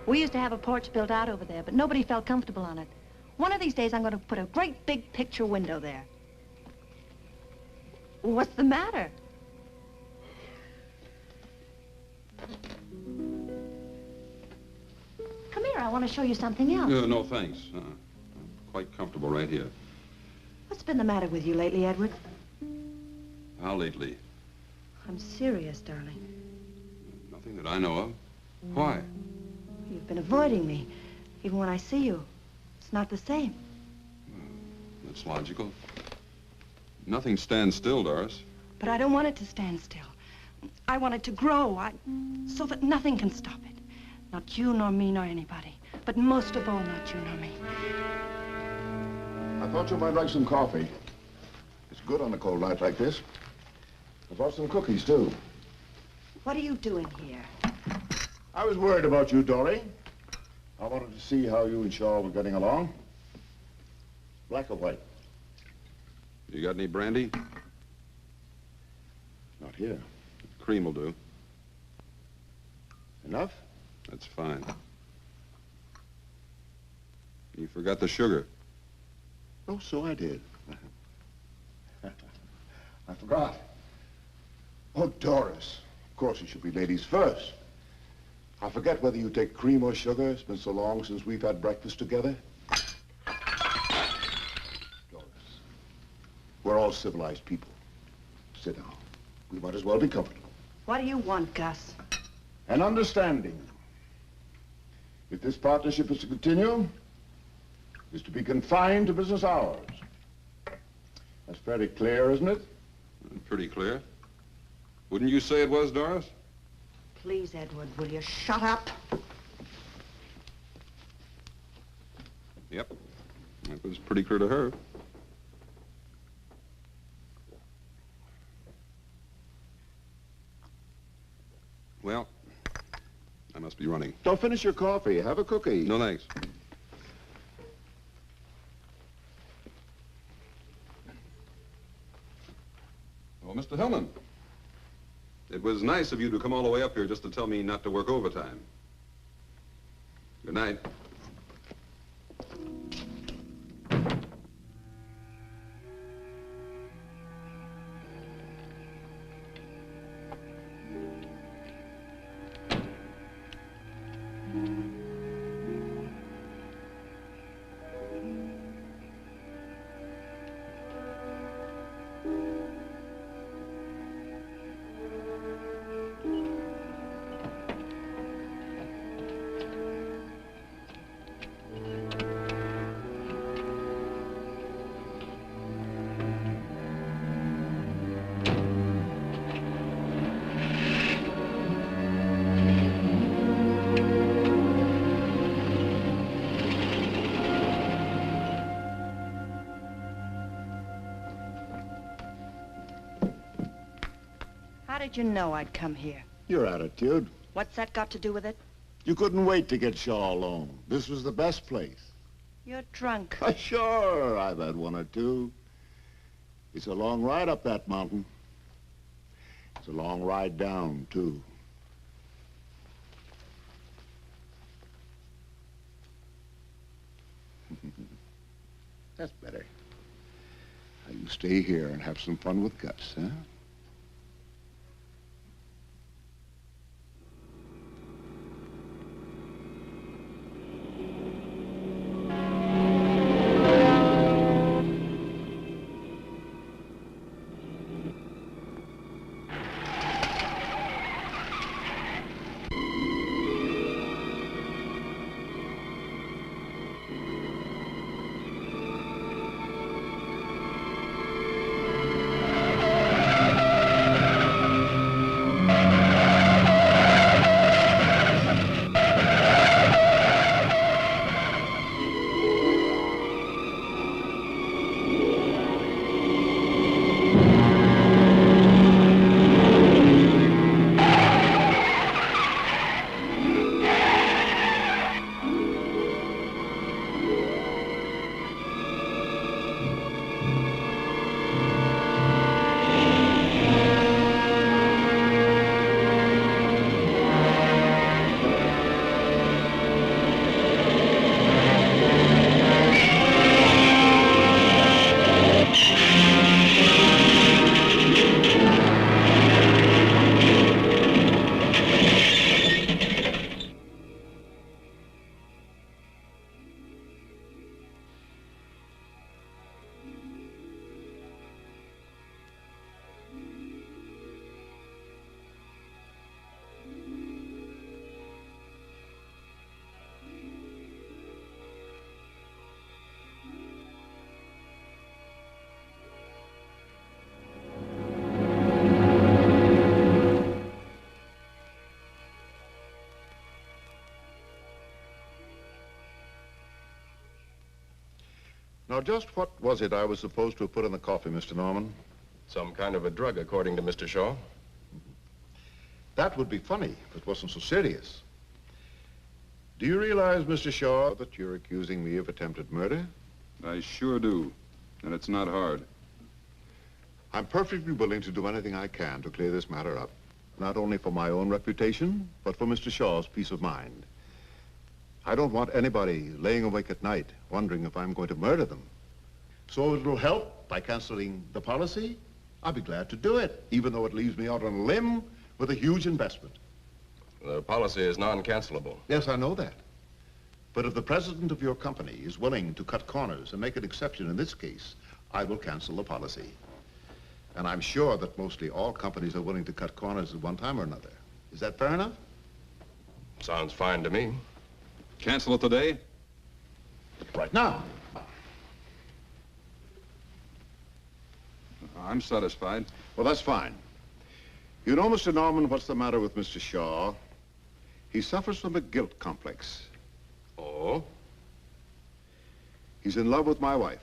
E: We used to have a porch built out over there, but nobody felt comfortable on it. One of these days, I'm going to put a great big picture window there. What's the matter? Come here, I want to show you something else.
C: No, thanks. I'm quite comfortable right here.
E: What's been the matter with you lately, Edward?
C: How lately?
E: I'm serious, darling.
C: Nothing that I know of. Why?
E: You've been avoiding me. Even when I see you, it's not the same.
C: That's logical. Nothing stands still, Doris.
E: But I don't want it to stand still. I want it to grow, so that nothing can stop it. Not you, nor me, nor anybody. But most of all, not you, nor me.
G: I thought you might like some coffee. It's good on a cold night like this. I brought some cookies, too.
E: What are you doing here?
G: I was worried about you, Dory. I wanted to see how you and Shaw were getting along. Black or white?
C: You got any brandy?
G: Not here.
C: Cream will do.
G: Enough?
C: That's fine. You forgot the sugar.
G: Oh, so I did. I forgot. Oh, Doris. Of course, it should be ladies first. I forget whether you take cream or sugar. It's been so long since we've had breakfast together. Doris, we're all civilized people. Sit down. We might as well be comfortable.
D: What do you want, Gus?
L: An understanding. If this partnership is to continue, is to be confined to business hours. That's pretty clear, isn't it?
C: Pretty clear. Wouldn't you say it was, Doris?
D: Please, Edward, will you shut up?
C: Yep. It was pretty clear to her. Well, I must be running.
L: Don't finish your coffee. Have a cookie.
C: No, thanks. Oh, Mr. Hillman. It was nice of you to come all the way up here just to tell me not to work overtime. Good night.
D: How did you know I'd come here?
L: Your attitude.
D: What's that got to do with it?
L: You couldn't wait to get Shaw alone. This was the best place.
D: You're drunk.
L: Sure, I've had one or two. It's a long ride up that mountain. It's a long ride down, too. That's better. Now you stay here and have some fun with Gus, huh? Now, just what was it I was supposed to have put in the coffee, Mr. Norman?
F: Some kind of a drug, according to Mr. Shaw.
L: That would be funny if it wasn't so serious. Do you realize, Mr. Shaw, that you're accusing me of attempted murder?
C: I sure do. And it's not hard.
L: I'm perfectly willing to do anything I can to clear this matter up. Not only for my own reputation, but for Mr. Shaw's peace of mind. I don't want anybody laying awake at night wondering if I'm going to murder them. So if it'll help by canceling the policy, I'll be glad to do it, even though it leaves me out on a limb with a huge investment.
F: The policy is non-cancelable.
L: Yes, I know that. But if the president of your company is willing to cut corners and make an exception in this case, I will cancel the policy. And I'm sure that mostly all companies are willing to cut corners at one time or another. Is that fair enough?
F: Sounds fine to me.
C: Cancel it today?
L: Right now.
C: I'm satisfied.
L: Well, that's fine. You know, Mr. Norman, what's the matter with Mr. Shaw? He suffers from a guilt complex.
F: Oh?
L: He's in love with my wife.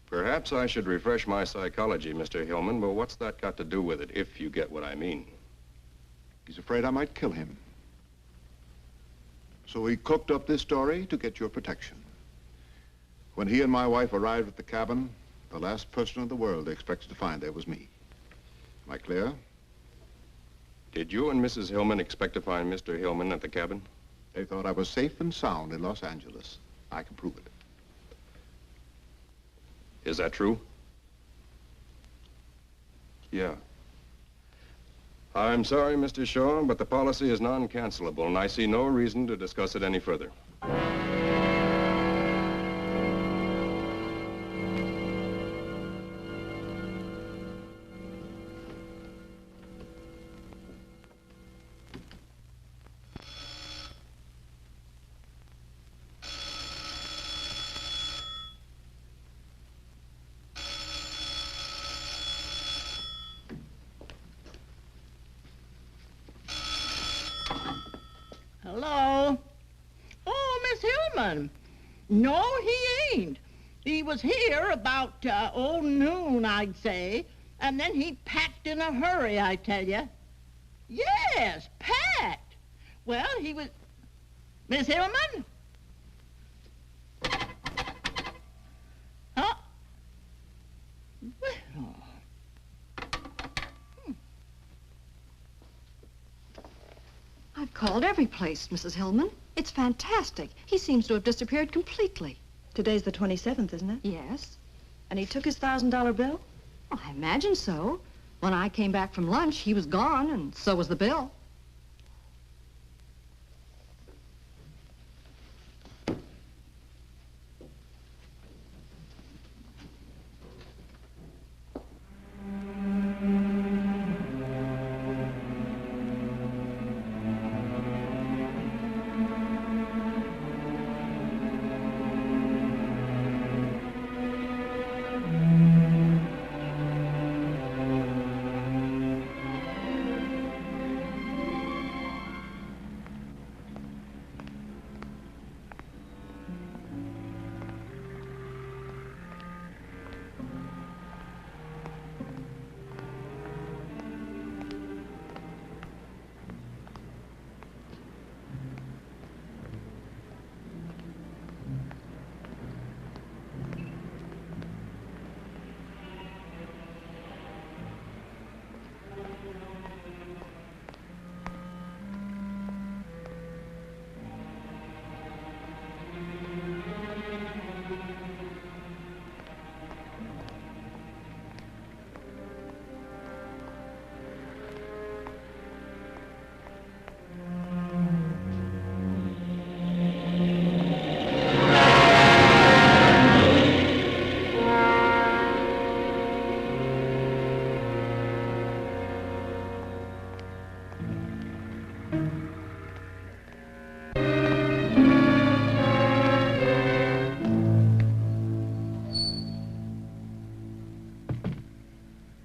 F: Perhaps I should refresh my psychology, Mr. Hillman, but what's that got to do with it, if you get what I mean?
L: He's afraid I might kill him. So he cooked up this story to get your protection. When he and my wife arrived at the cabin, the last person in the world they expected to find there was me. Am I clear?
F: Did you and Mrs. Hillman expect to find Mr. Hillman at the cabin?
L: They thought I was safe and sound in Los Angeles. I can prove it.
F: Is that true?
C: Yeah.
F: I'm sorry, Mr. Shaw, but the policy is non-cancelable, and I see no reason to discuss it any further.
A: Hello? Oh, Miss Hillman. No, he ain't. He was here about, noon, I'd say. And then he packed in a hurry, I tell you. Yes, packed. Well, he was... Miss Hillman? Huh? Well...
M: I've called every place, Mrs. Hillman. It's fantastic. He seems to have disappeared completely.
N: Today's the 27th, isn't it?
M: Yes.
N: And he took his $1,000 bill?
M: Well, I imagine so. When I came back from lunch, he was gone, and so was the bill.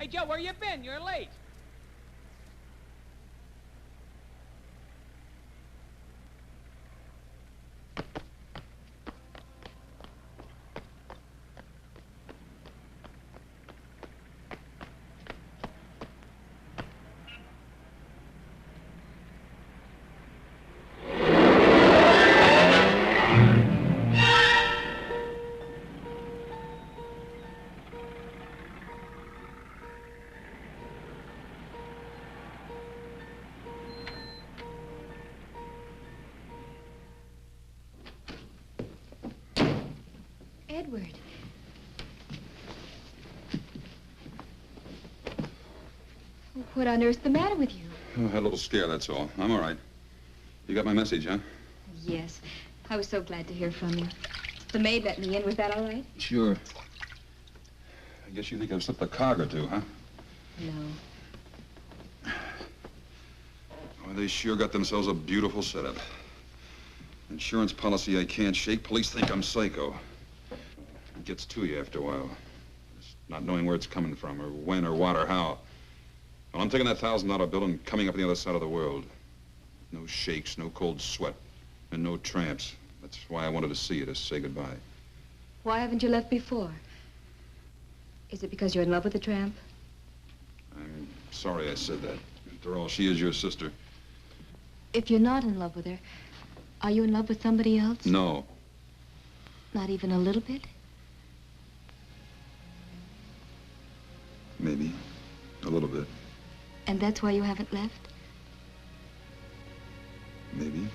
O: Joe, where you been? You're late.
H: Edward. What on earth's the matter with you?
C: Oh, I had a little scare, that's all. I'm all right. You got my message, huh?
H: Yes. I was so glad to hear from you. The maid let me in. Was that all right?
C: Sure. I guess you think I've slipped a cog or two, huh?
H: No.
C: Well, they sure got themselves a beautiful setup. Insurance policy I can't shake. Police think I'm psycho. It gets to you after a while. Just not knowing where it's coming from, or when, or what, or how. Well, I'm taking that $1,000 bill and coming up on the other side of the world. No shakes, no cold sweat, and no tramps. That's why I wanted to see you, to say goodbye.
H: Why haven't you left before? Is it because you're in love with the tramp?
C: I'm sorry I said that. After all, she is your sister.
H: If you're not in love with her, are you in love with somebody else?
C: No.
H: Not even a little bit?
C: Maybe. A little bit.
H: And that's why you haven't left?
C: Maybe.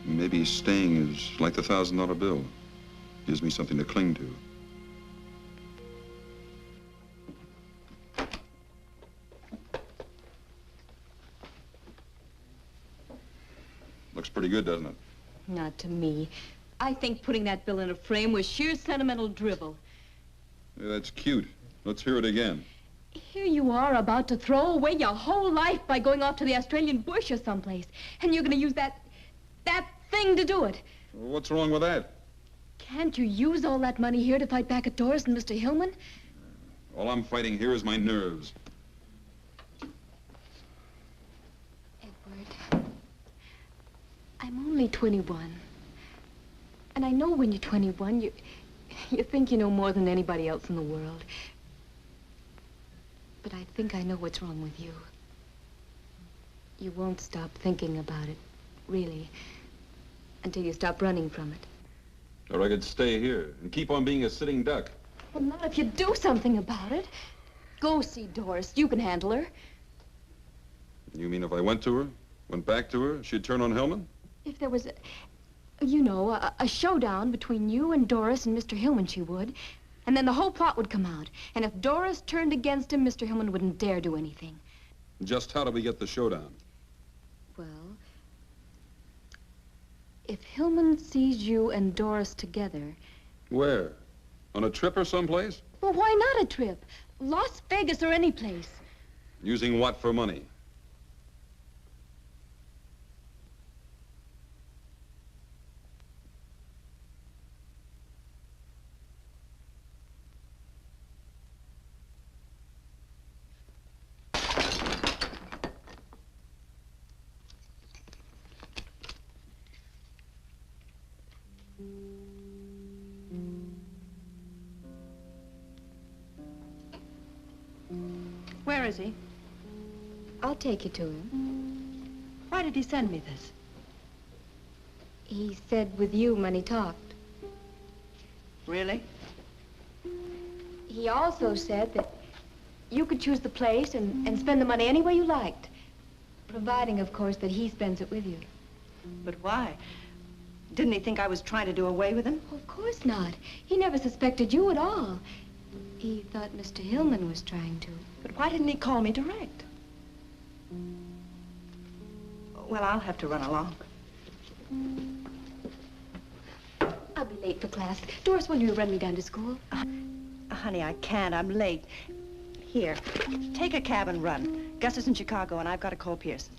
C: Maybe staying is like the $1,000 bill. Gives me something to cling to. Looks pretty good, doesn't it?
H: Not to me. I think putting that bill in a frame was sheer sentimental drivel.
C: Yeah, that's cute. Let's hear it again.
H: Here you are about to throw away your whole life by going off to the Australian bush or someplace. And you're going to use that thing to do it.
C: What's wrong with that?
H: Can't you use all that money here to fight back at Doris and Mr. Hillman?
C: All I'm fighting here is my nerves.
H: Edward, I'm only 21. And I know when you're 21, you think you know more than anybody else in the world. But I think I know what's wrong with you. You won't stop thinking about it, really, until you stop running from it.
C: Or I could stay here and keep on being a sitting duck.
H: Well, not if you do something about it. Go see Doris. You can handle her.
C: You mean if I went to her, went back to her, she'd turn on Hillman?
H: If there was, a showdown between you and Doris and Mr. Hillman, she would. And then the whole plot would come out. And if Doris turned against him, Mr. Hillman wouldn't dare do anything.
C: Just how do we get the showdown?
H: Well, if Hillman sees you and Doris together...
C: Where? On a trip or someplace?
H: Well, why not a trip? Las Vegas or any place.
C: Using what for money?
E: Where is he?
H: I'll take you to him.
E: Why did he send me this?
H: He said with you when he talked.
E: Really?
H: He also said that you could choose the place and spend the money any way you liked. Providing, of course, that he spends it with you.
E: But why? Didn't he think I was trying to do away with him?
H: Of course not. He never suspected you at all. He thought Mr. Hillman was trying to.
E: But why didn't he call me direct? Well, I'll have to run along.
H: I'll be late for class. Doris, will you run me down to school?
E: Honey, I can't. I'm late. Here, take a cab and run. Gus is in Chicago, and I've got to call Pearson.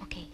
H: Okay.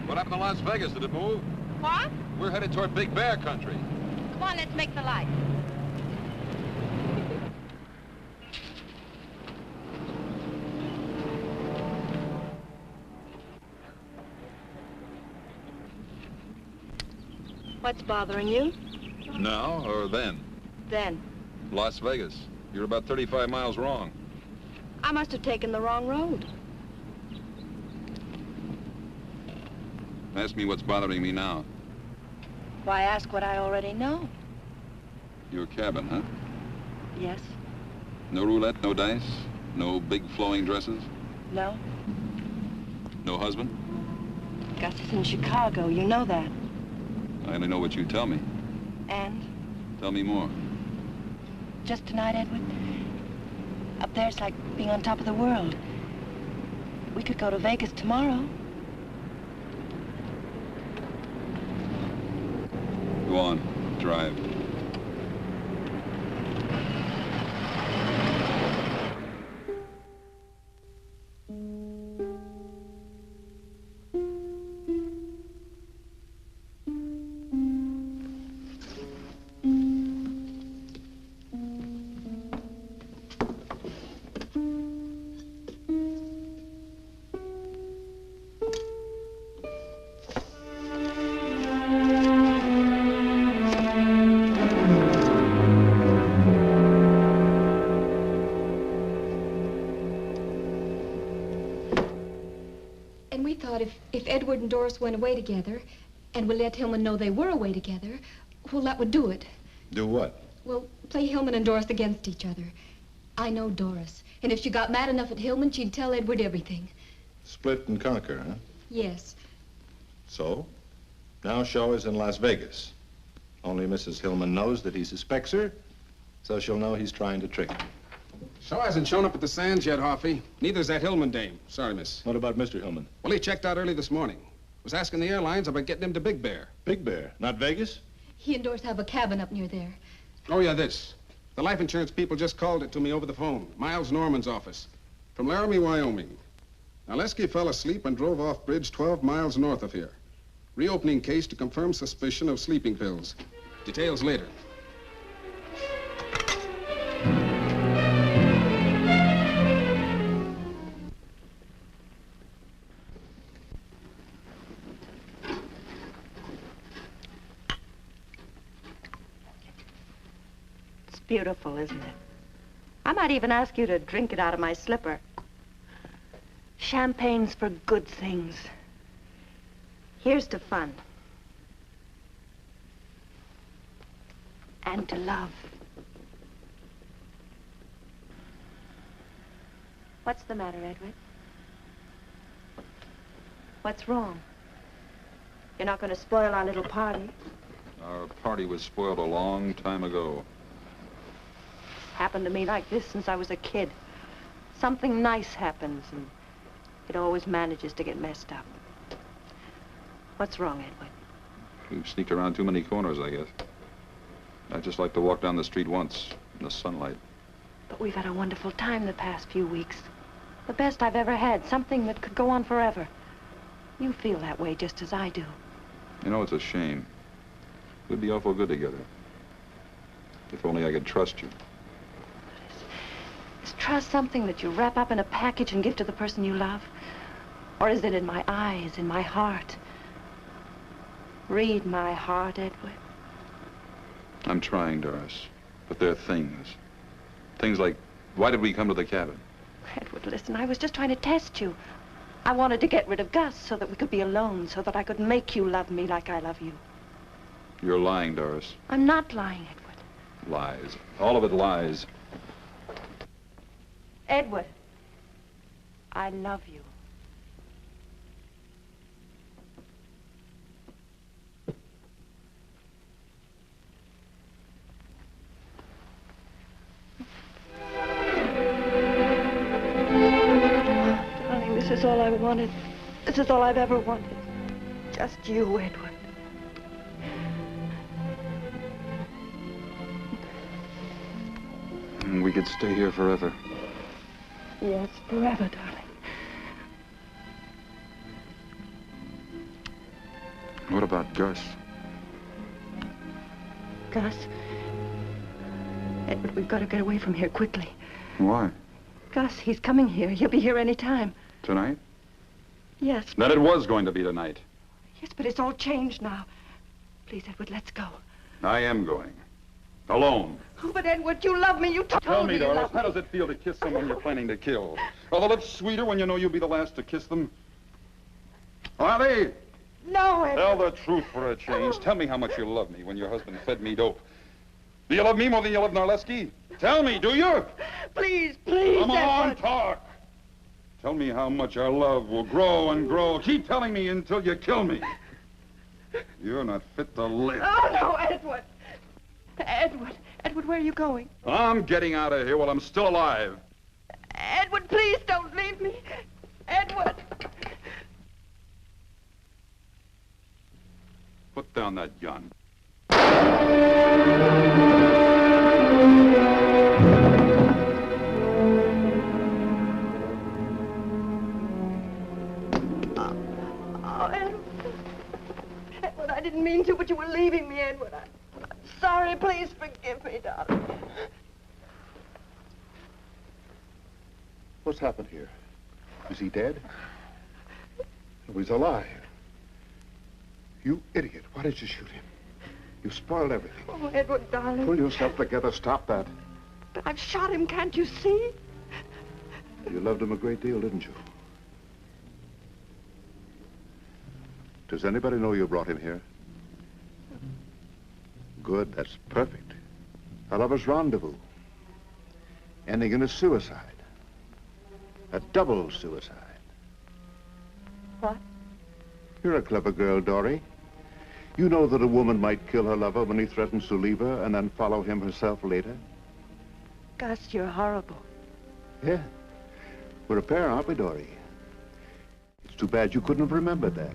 C: What happened to Las Vegas? Did it move?
E: What?
C: We're headed toward Big Bear country.
E: Come on, let's make the light. What's bothering you?
C: Now or then?
E: Then.
C: Las Vegas. You're about 35 miles wrong.
E: I must have taken the wrong road.
C: Ask me what's bothering me now.
E: Why ask what I already know?
C: Your cabin, huh?
E: Yes.
C: No roulette, no dice, no big flowing dresses,
E: No.
C: no husband?
E: Gus is in Chicago, you know that.
C: I only know what you tell me.
E: And
C: Tell me more.
E: just tonight, Edward, up there it's like being on top of the world. We could go to Vegas tomorrow.
C: Go on, drive.
H: And we thought if Edward and Doris went away together, and we let Hillman know they were away together, well, that would do it.
J: Do what?
H: Well, play Hillman and Doris against each other. I know Doris, and if she got mad enough at Hillman, she'd tell Edward everything.
J: Split and conquer, huh?
H: Yes.
J: So, now Shaw is in Las Vegas. Only Mrs. Hillman knows that he suspects her, so she'll know he's trying to trick her.
I: Shaw hasn't shown up at the Sands yet, Hoffy. Neither's that Hillman dame. Sorry, miss.
J: What about Mr. Hillman?
I: Well, he checked out early this morning. Was asking the airlines about getting him to Big Bear.
J: Big Bear, not Vegas?
H: He and Doris have a cabin up near there.
I: Oh, yeah, this. The life insurance people just called it to me over the phone. Miles Norman's office. From Laramie, Wyoming. Now, Lesky fell asleep and drove off bridge 12 miles north of here. Reopening case to confirm suspicion of sleeping pills. Details later.
E: It's beautiful, isn't it? I might even ask you to drink it out of my slipper. Champagne's for good things. Here's to fun. And to love. What's the matter, Edward? What's wrong? You're not going to spoil our little party?
C: Our party was spoiled a long time ago.
E: Happened to me like this since I was a kid. Something nice happens, and it always manages to get messed up. What's wrong, Edward?
C: We've sneaked around too many corners, I guess. I'd just like to walk down the street once in the sunlight.
E: But we've had a wonderful time the past few weeks. The best I've ever had, something that could go on forever. You feel that way just as I do.
C: You know, it's a shame. We'd be awful good together. If only I could trust you.
E: Is trust something that you wrap up in a package and give to the person you love? Or is it in my eyes, in my heart? Read my heart, Edward.
C: I'm trying, Doris. But there are things. Things like, why did we come to the cabin?
E: Edward, listen, I was just trying to test you. I wanted to get rid of Gus so that we could be alone, so that I could make you love me like I love you.
C: You're lying, Doris.
E: I'm not lying, Edward.
C: Lies. All of it lies.
E: Edward. I love you.
N: Darling, this is all I wanted. This is all I've ever wanted. Just you, Edward.
C: We could stay here forever.
N: Yes, forever, darling.
C: What about Gus?
N: Gus. Edward, we've got to get away from here quickly.
C: Why?
N: Gus, he's coming here. He'll be here any time.
C: Tonight?
N: Yes.
C: Then it was going to be tonight.
N: Yes, but it's all changed now. Please, Edward, let's go.
C: I am going. Alone.
N: Oh, but Edward, you love me. You told
C: Tell me,
N: you
C: Doris,
N: love
C: how
N: me.
C: does it feel to kiss someone you're planning to kill? Are the lips sweeter when you know you'll be the last to kiss them? Are they?
N: No, Edward.
C: Tell the truth for a change. Tell me how much you love me when your husband fed me dope. Do you love me more than you love Narleski? Tell me, do you?
N: Please, please,
C: Come on,
N: Edward.
C: talk. Tell me how much our love will grow and grow. Keep telling me until you kill me. You're not fit to live.
N: Oh, no, Edward. Edward. Edward, where are you going?
C: I'm getting out of here while I'm still alive.
N: Edward, please don't leave me. Edward.
C: Put down that gun.
N: Oh, Edward. Edward, I didn't mean to, but you were leaving me, Edward. I'm sorry. Please forgive me, darling.
L: What's happened here? Is he dead? No, he's alive. You idiot. Why did you shoot him? You spoiled everything.
N: Oh, Edward, darling.
L: Pull yourself together. Stop that.
N: But I've shot him, can't you see?
L: You loved him a great deal, didn't you? Does anybody know you brought him here? Good, that's perfect. A lover's rendezvous. Ending in a suicide. A double suicide.
N: What?
L: You're a clever girl, Dory. You know that a woman might kill her lover when he threatens to leave her and then follow him herself later?
N: Gus, you're horrible.
L: Yeah. We're a pair, aren't we, Dory? It's too bad you couldn't have remembered that.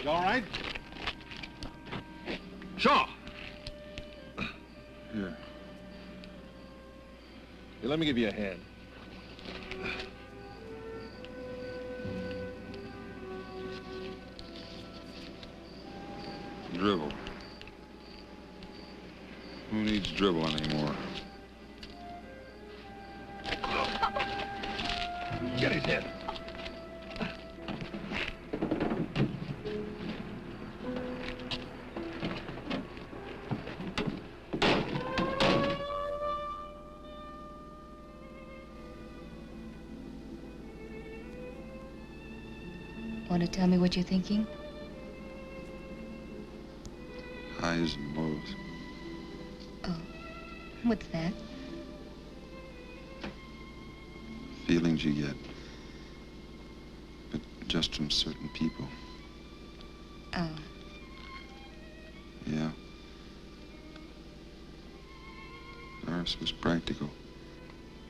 J: You all right? Shaw!
C: Here.
J: Here, let me give you a hand.
C: Dribble. Who needs dribble anymore?
J: Get his head.
H: want to tell me what you're thinking?
C: Highs and lows.
H: Oh, what's that?
C: Feelings you get. But just from certain people.
H: Oh.
C: Yeah. Doris was practical.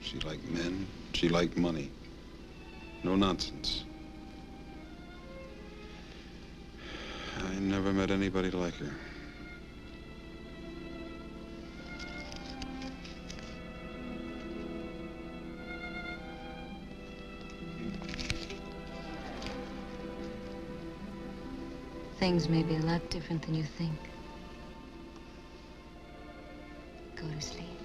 C: She liked men. She liked money. No nonsense. I never met anybody like her.
H: Things may be a lot different than you think. Go to sleep.